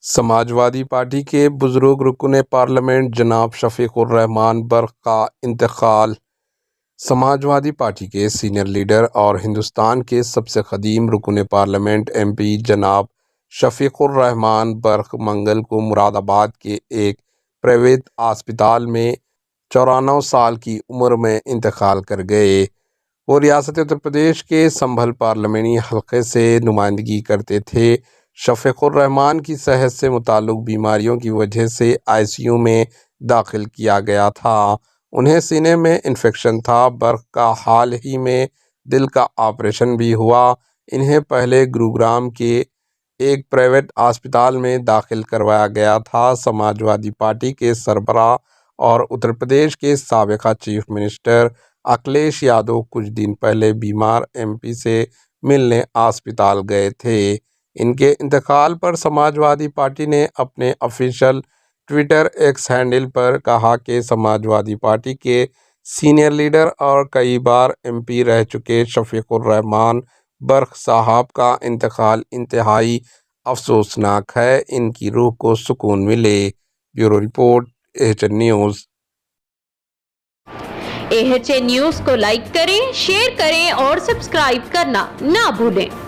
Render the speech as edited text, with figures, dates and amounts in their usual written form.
Samajwadi party کے بزرگ رکن پارلیمنٹ جناب شفیق الرحمان برق کا انتقال۔ سماجوادی پارٹی کے سینئر لیڈر اور ہندوستان کے سب سے قدیم رکن پارلیمنٹ ایم پی جناب شفیق الرحمان برق منگل کو مراد آباد کے ایک پرائیویٹ اسپتال میں 94 سال کی عمر میں انتقال کر گئے۔ وہ ریاست اتر پردیش کے سنبھل پارلیمانی حلقے سے نمائندگی کرتے تھے۔ شفیق الرحمان کی صحت سے متعلق بیماریوں کی وجہ سے ICU میں داخل کیا گیا تھا۔ انہیں سینے میں انفیکشن تھا۔ برق کا حال ہی میں دل کا آپریشن بھی ہوا۔ انہیں پہلے گروگرام کے ایک پرائیویٹ اسپتال میں داخل کروایا گیا تھا۔ سماجوادی پارٹی کے سربراہ اور اتر پردیش کے سابق چیف منسٹر اکھلیش یادو کچھ دن پہلے بیمار MP سے ملنے اسپتال گئے تھے۔ ان کے انتقال پر سماجوادی پارٹی نے اپنے آفیشیل ٹویٹر ایکس ہینڈل پر کہا کہ سماجوادی پارٹی کے سینئر لیڈر اور کئی بار MP رہ چکے شفیق الرحمان برق صاحب کا انتقال انتہائی افسوسناک ہے۔ ان کی روح کو سکون ملے۔ Bureau report AHN news. AHN news کو لائک کریں، شیئر کریں اور سبسکرائب کرنا نہ بھولیں۔